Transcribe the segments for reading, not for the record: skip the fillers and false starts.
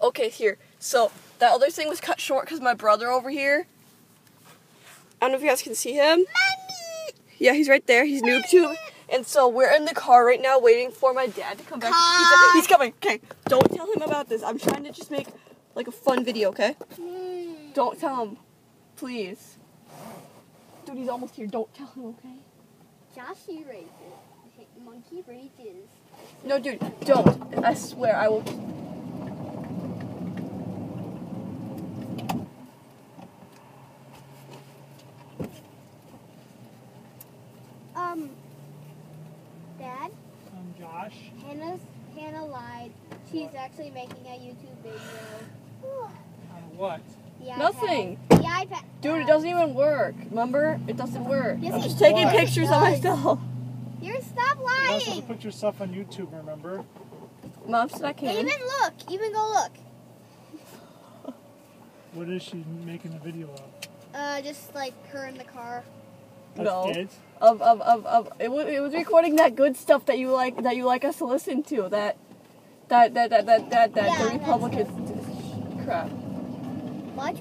Okay, here. So, that other thing was cut short because my brother over here, I don't know if you guys can see him. Mommy! Yeah, he's right there. He's noob tube. And so, we're in the car right now waiting for my dad to come back. He's coming. Okay, don't tell him about this. I'm trying to just make, like, a fun video, okay? Don't tell him. Please. Dude, he's almost here. Don't tell him, okay? Joshy races. Monkey races. No, dude, don't. I swear, I will. Dad? I'm Josh. Hannah lied. She's actually making a YouTube video. On what? Nothing. The iPad. Dude, it doesn't even work. Remember? It doesn't work. Yes, I'm it just taking does. pictures of myself. You're stop You're not supposed to lying. put yourself on YouTube, remember? Mom said I can't. Even look. Even go look. What is she making a video of? Just like her in the car. No. Kids? It was recording that good stuff that you like us to listen to. That the Republican crap. Why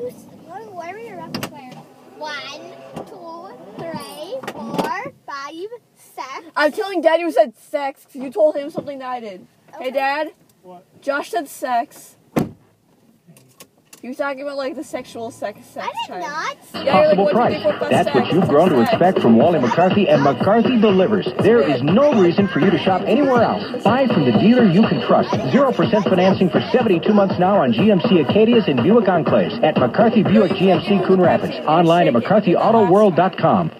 were you rapid fire? 1, 2, 3, 4, 5, 6. I'm telling Dad you said sex because you told him something that I did. Okay. Hey, Dad. What? Josh said sex. He was talking about like the sexual sex I did type. not. Yeah, Possible like, price. That's what you've grown to expect from Wally McCarthy, and McCarthy delivers. There is no reason for you to shop anywhere else. Buy from the dealer you can trust. 0% financing for 72 months now on GMC Acadias and Buick Enclaves at McCarthy Buick GMC Coon Rapids. Online at McCarthyAutoWorld.com.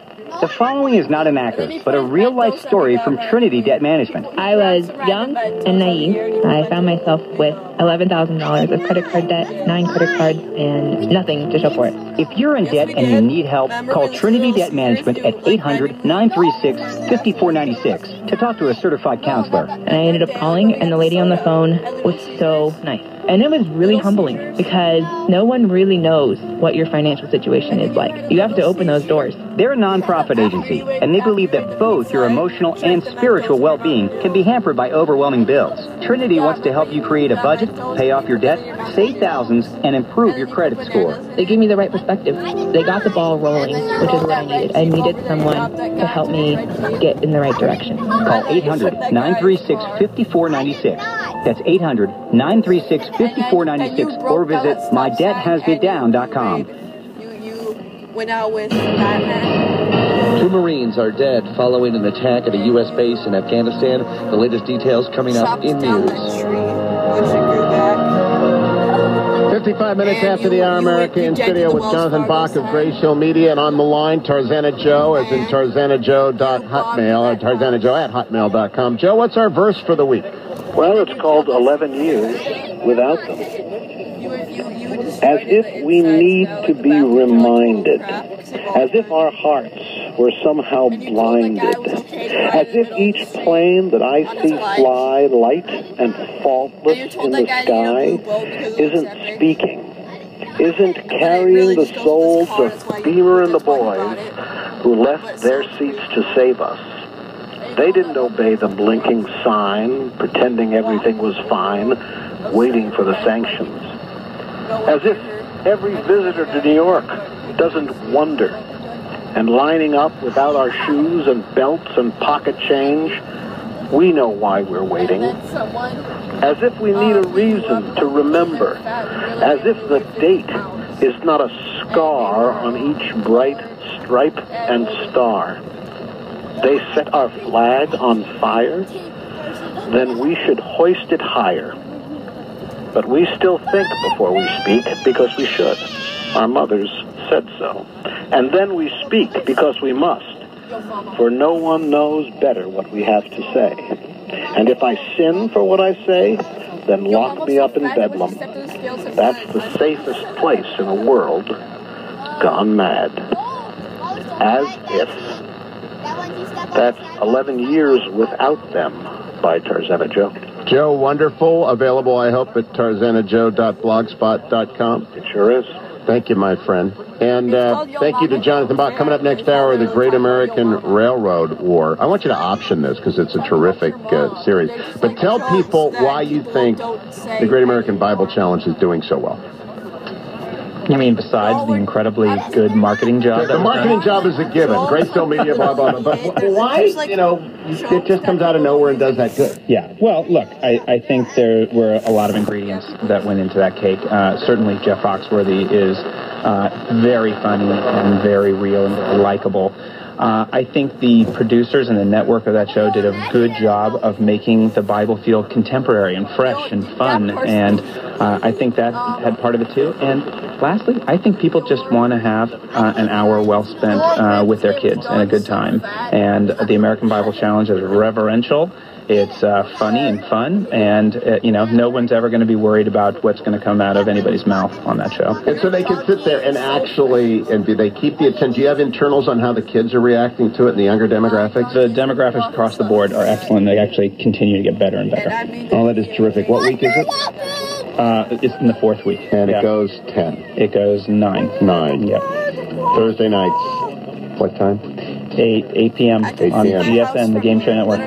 The following is not an actor, but a real-life story from Trinity Debt Management. I was young and naive. I found myself with $11,000 of credit card debt, 9 credit cards, and nothing to show for it. If you're in debt and you need help, call Trinity Debt Management at 800-936-5496 to talk to a certified counselor. And I ended up calling, and the lady on the phone was so nice. And it was really humbling because no one really knows what your financial situation is like. You have to open those doors. They're a nonprofit agency, and they believe that both your emotional and spiritual well-being can be hampered by overwhelming bills. Trinity wants to help you create a budget, pay off your debt, save thousands, and improve your credit score. They gave me the right perspective. They got the ball rolling, which is what I needed. I needed someone to help me get in the right direction. Call 800-936-5496. That's 800-936-5496, or visit mydebthasmedown.com. You went out with Batman. 2 Marines are dead following an attack at a U.S. base in Afghanistan. The latest details coming up in news. 55 minutes after the hour, America in studio with Jonathan Bach of Grace Hill Media, and on the line, Tarzana Joe, as in tarzanajoe.hotmail, or tarzanajoe@hotmail.com. Joe, what's our verse for the week? Well, it's called 11 Years Without Them. As if we need to be reminded, as if our hearts were somehow blinded, as if each plane that I see fly light and faultless in the sky isn't speaking, isn't carrying the souls of Beamer and the boys who left their seats to save us. They didn't obey the blinking sign, pretending everything was fine, waiting for the sanctions. As if every visitor to New York doesn't wonder, and lining up without our shoes and belts and pocket change, we know why we're waiting. As if we need a reason to remember, as if the date is not a scar on each bright stripe and star. They set our flag on fire, then we should hoist it higher. But we still think before we speak because we should. Our mothers said so. And then we speak because we must. For no one knows better what we have to say. And if I sin for what I say, then lock me up in Bedlam. That's the safest place in a world gone mad. As if. That's 11 Years Without Them by Tarzana Joe. Joe, wonderful. Available, I hope, at tarzanajoe.blogspot.com. It sure is. Thank you, my friend. And thank you to Jonathan Bach. Coming up next hour, the Great American Railroad War. I want you to option this because it's a terrific series. But tell people why you think the Great American Bible Challenge is doing so well. You mean besides the incredibly good marketing job? The marketing job is a given. Greystone Media, blah, blah, blah. But why, it just comes out of nowhere and does that good? Yeah. Well, look, I think there were a lot of ingredients that went into that cake. Certainly, Jeff Foxworthy is very funny and very real and very likable. I think the producers and the network of that show did a good job of making the Bible feel contemporary and fresh and fun, and I think that had part of it too. And lastly, I think people just want to have an hour well spent with their kids and a good time. And the American Bible Challenge is reverential. It's funny and fun, and no one's ever going to be worried about what's going to come out of anybody's mouth on that show. And so they can sit there and do they keep the attention? Do you have internals on how the kids are reacting to it in the younger demographics? The demographics across the board are excellent. They actually continue to get better and better. Oh, that is terrific. What week is it? It's in the 4th week. And it goes 10. It goes 9. 9. Yep. Thursday nights. What time? 8 p.m. on GSN, the Game Show Network.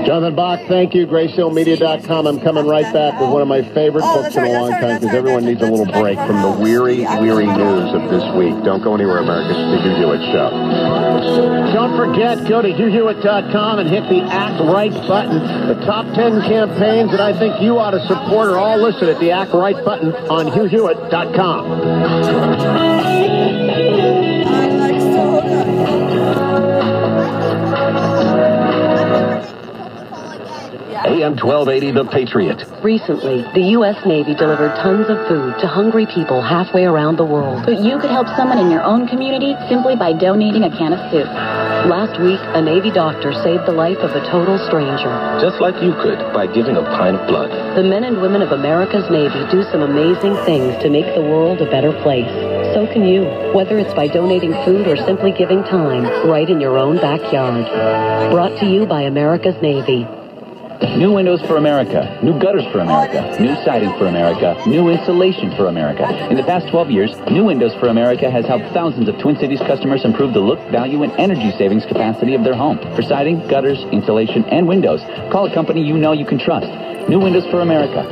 Jonathan Bach, thank you. GrayShowMedia.com. I'm coming right back with one of my favorite books in a long time because everyone needs a little break from the weary news of this week. Don't go anywhere, America. It's the Hugh Hewitt Show. Don't forget, go to HughHewitt.com and hit the Act Right button. The top 10 campaigns that I think you ought to support are all listed at the Act Right button on HughHewitt.com. AM 1280, The Patriot. Recently, the U.S. Navy delivered tons of food to hungry people halfway around the world. But you could help someone in your own community simply by donating a can of soup. Last week, a Navy doctor saved the life of a total stranger. Just like you could by giving a pint of blood. The men and women of America's Navy do some amazing things to make the world a better place. So can you, whether it's by donating food or simply giving time, right in your own backyard. Brought to you by America's Navy. New windows for America, new gutters for America, new siding for America, new insulation for America. In the past 12 years, New Windows for America has helped thousands of Twin Cities customers improve the look, value, and energy savings capacity of their home. For siding, gutters, insulation, and windows, call a company you know you can trust. New Windows for America.